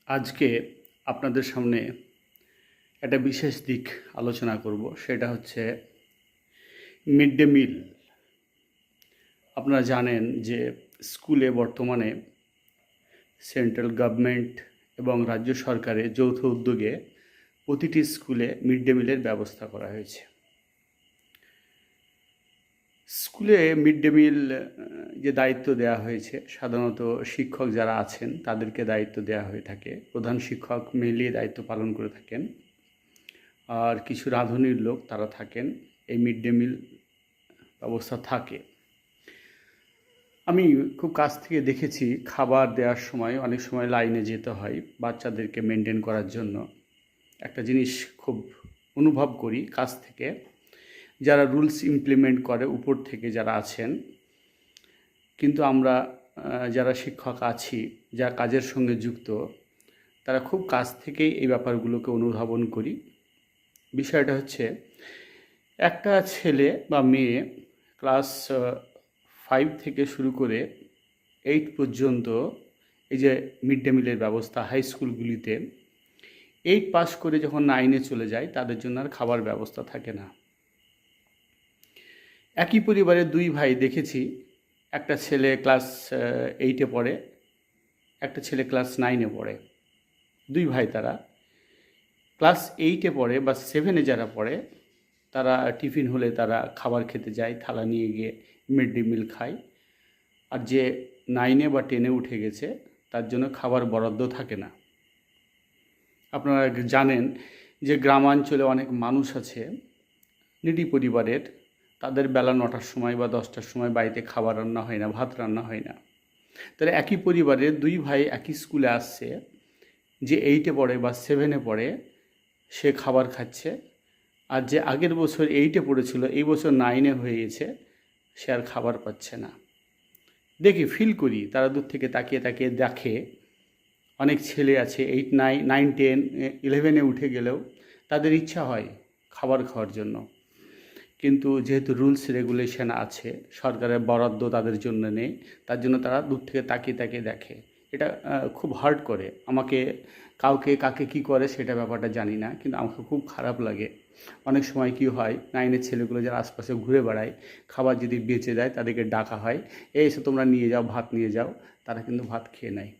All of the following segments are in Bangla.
আজকে আপনাদের সামনে একটা বিশেষ দিক আলোচনা করব, সেটা হচ্ছে মিড ডে মিল। আপনারা জানেন যে স্কুলে বর্তমানে সেন্ট্রাল গভর্নমেন্ট এবং রাজ্য সরকারের যৌথ উদ্যোগে প্রতিটি স্কুলে মিড ডে মিলের ব্যবস্থা করা হয়েছে। স্কুলে মিড ডে মিল যে দায়িত্ব দেওয়া হয়েছে, সাধারণত শিক্ষক যারা আছেন তাদেরকে দায়িত্ব দেওয়া হয়ে থাকে। প্রধান শিক্ষক মিলিয়ে দায়িত্ব পালন করে থাকেন, আর কিছু রাঁধুনির লোক তারা থাকেন। এই মিড ডে মিল ব্যবস্থা থাকে। আমি খুব কাছ থেকে দেখেছি, খাবার দেওয়ার সময় অনেক সময় লাইনে যেতে হয় বাচ্চাদেরকে মেনটেন করার জন্য। একটা জিনিস খুব অনুভব করি কাছ থেকে, যারা রুলস ইমপ্লিমেন্ট করে উপর থেকে যারা আছেন, কিন্তু আমরা যারা শিক্ষক আছি, যারা কাজের সঙ্গে যুক্ত, তারা খুব কাছ থেকেই এই ব্যাপারগুলোকে অনুধাবন করি। বিষয়টা হচ্ছে, একটা ছেলে বা মেয়ে ক্লাস 5 থেকে শুরু করে 8 পর্যন্ত এই যে মিড ডে মিলের ব্যবস্থা হাই স্কুলগুলিতে, 8 পাস করে যখন 9-এ চলে যায় তাদের জন্য আর খাবার ব্যবস্থা থাকে না। একই পরিবারের দুই ভাই দেখেছি, একটা ছেলে ক্লাস 8-এ পড়ে, একটা ছেলে ক্লাস 9-এ পড়ে। দুই ভাই তারা ক্লাস 8-এ পড়ে বা 7-এ যারা পড়ে, তারা টিফিন হলে তারা খাবার খেতে যায়, থালা নিয়ে গিয়ে মিড ডে মিল খায়। আর যে 9-এ বা 10-এ উঠে গেছে তার জন্য খাবার বরাদ্দ থাকে না। আপনারা জানেন যে গ্রামাঞ্চলে অনেক মানুষ আছে নিডি পরিবারের, তাদের বেলা 9টার সময় বা 10টার সময় বাড়িতে খাবার রান্না হয় না, ভাত রান্না হয় না। তাহলে একই পরিবারের দুই ভাই একই স্কুলে আসছে, যে 8-এ পড়ে বা 7-এ পড়ে সে খাবার খাচ্ছে, আর যে আগের বছর 8-এ পড়েছিল এই বছর 9-এ হয়ে গেছে, সে আর খাবার পাচ্ছে না। দেখি, ফিল করি, তারা দূর থেকে তাকিয়ে তাকিয়ে দেখে। অনেক ছেলে আছে 8, 9, 10, 11-এ উঠে গেলেও তাদের ইচ্ছা হয় খাবার খাওয়ার জন্য, কিন্তু যেহেতু রুলস রেগুলেশন আছে, সরকারের বরাদ্দ তাদের জন্য নেই, তার জন্য তারা দূর থেকে তাকিয়ে তাকিয়ে দেখে। এটা খুব হার্ট করে আমাকে। কাকে কি করে সেটা ব্যাপারটা জানি না, কিন্তু আমাকে খুব খারাপ লাগে। অনেক সময় কি হয়, 9-এর ছেলেগুলো যারা আশপাশে ঘুরে বেড়ায়, খাবার যদি বেঁচে দেয় তাদেরকে ডাকা হয়, এসে তোমরা নিয়ে যাও, ভাত নিয়ে যাও। তারা কিন্তু ভাত খেয়ে নেয়।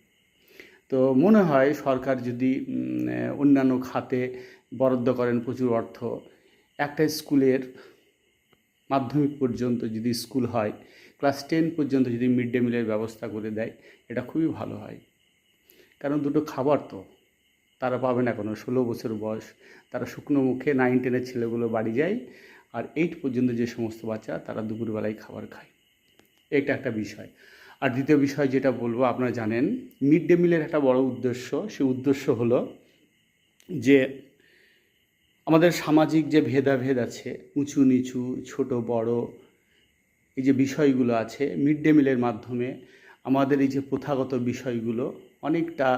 তো মনে হয় সরকার যদি অন্যান্য খাতে বরাদ্দ করেন প্রচুর অর্থ, একটা স্কুলের মাধ্যমিক পর্যন্ত যদি স্কুল হয়, ক্লাস 10 পর্যন্ত যদি মিড ডে মিলের ব্যবস্থা করে দেয়, এটা খুবই ভালো হয়। কারণ দুটো খাবার তো তারা পাবে না, কোনো 16 বছর বয়স, তারা শুকনো মুখে 9-10-এর ছেলেগুলো বাড়ি যায়, আর 8 পর্যন্ত যে সমস্ত বাচ্চা তারা দুপুরবেলায় খাবার খায়। এটা একটা বিষয়। আর দ্বিতীয় বিষয় যেটা বলবো, আপনারা জানেন মিড ডে মিলের একটা বড় উদ্দেশ্য, সেই উদ্দেশ্য হলো যে আমাদের সামাজিক যে ভেদাভেদ আছে, উঁচু নিচু, ছোট বড়, এই যে বিষয়গুলো আছে, মিড ডে মিলের মাধ্যমে আমাদের এই যে প্রথাগত বিষয়গুলো অনেকটা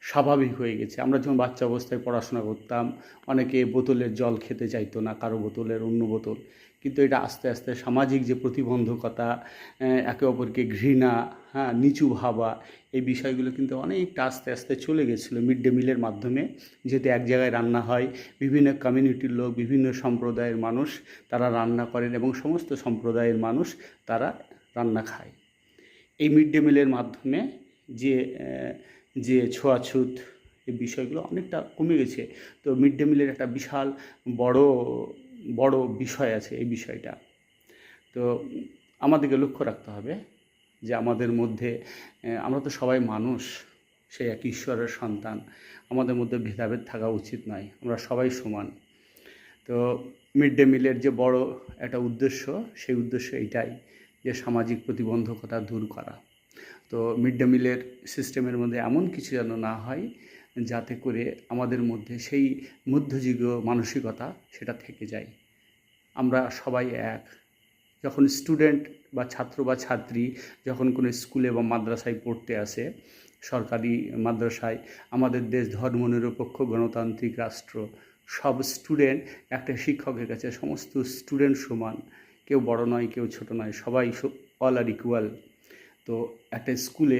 স্বাভাবিক হয়ে গেছে। আমরা যখন বাচ্চা অবস্থায় পড়াশোনা করতাম, অনেকে বোতলের জল খেতে চাইতো না, কারো বোতলের অন্য বোতল, কিন্তু এটা আস্তে আস্তে সামাজিক যে প্রতিবন্ধকতা, একে অপরকে ঘৃণা, হ্যাঁ, নিচু ভাবা, এই বিষয়গুলো কিন্তু অনেকটা আস্তে আস্তে চলে গেছিলো মিড ডে মিলের মাধ্যমে। যেহেতু এক জায়গায় রান্না হয়, বিভিন্ন কমিউনিটির লোক, বিভিন্ন সম্প্রদায়ের মানুষ তারা রান্না করেন, এবং সমস্ত সম্প্রদায়ের মানুষ তারা রান্না খায়। এই মিড ডে মিলের মাধ্যমে যে যে ছোঁয়াছুত, এই বিষয়গুলো অনেকটা কমে গেছে। তো মিড ডে মিলের একটা বিশাল বড় বড় বিষয় আছে এই বিষয়টা। তো আমাদেরকে লক্ষ্য রাখতে হবে যে আমাদের মধ্যে, আমরা তো সবাই মানুষ, সেই এক ঈশ্বরের সন্তান, আমাদের মধ্যে ভেদাভেদ থাকা উচিত নয়, আমরা সবাই সমান। তো মিড ডে মিলের যে বড় একটা উদ্দেশ্য, সেই উদ্দেশ্য এইটাই, যে সামাজিক প্রতিবন্ধকতা দূর করা। তো মিড ডে মিলের সিস্টেমের মধ্যে এমন কিছু যেন না হয় যাতে করে আমাদের মধ্যে সেই মধ্যযুগীয় মানসিকতা সেটা থেকে যায়। আমরা সবাই এক। যখন স্টুডেন্ট বা ছাত্র বা ছাত্রী যখন কোনো স্কুলে বা মাদ্রাসায় পড়তে আসে, সরকারি মাদ্রাসায়, আমাদের দেশ ধর্মনিরপেক্ষ গণতান্ত্রিক রাষ্ট্র, সব স্টুডেন্ট একটা শিক্ষকের কাছে, সমস্ত স্টুডেন্ট সমান, কেউ বড় নয়, কেউ ছোট নয়, সবাই অল আর ইকুয়াল। তো একটা স্কুলে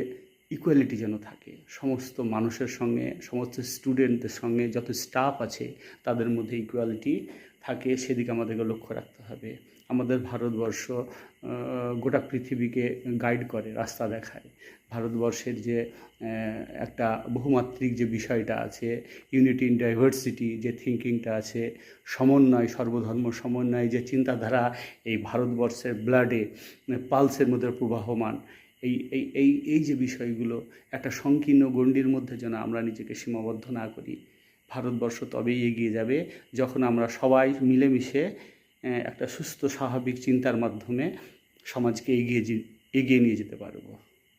ইকুয়ালিটি যেন থাকে, সমস্ত মানুষের সঙ্গে, সমস্ত স্টুডেন্টদের সঙ্গে, যত স্টাফ আছে তাদের মধ্যে ইকুয়ালিটি থাকে, সেদিকে আমাদেরকে লক্ষ্য রাখতে হবে। আমাদের ভারতবর্ষ গোটা পৃথিবীকে গাইড করে, রাস্তা দেখায়। ভারতবর্ষের যে একটা বহুমাত্রিক যে বিষয়টা আছে, ইউনিটি ইন ডাইভার্সিটি যে থিঙ্কিংটা আছে, সমন্বয়, সর্বধর্ম সমন্বয় যে চিন্তাধারা এই ভারতবর্ষের ব্লাডে, পালসের মধ্যে প্রবাহমান, এই এই এই এই যে বিষয়গুলো, একটা সংকীর্ণ গণ্ডির মধ্যে যেন আমরা নিজেকে সীমাবদ্ধ না করি। ভারতবর্ষ তবেই এগিয়ে যাবে যখন আমরা সবাই মিলেমিশে একটা সুস্থ স্বাভাবিক চিন্তার মাধ্যমে সমাজকে এগিয়ে নিয়ে যেতে পারব।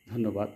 ধন্যবাদ।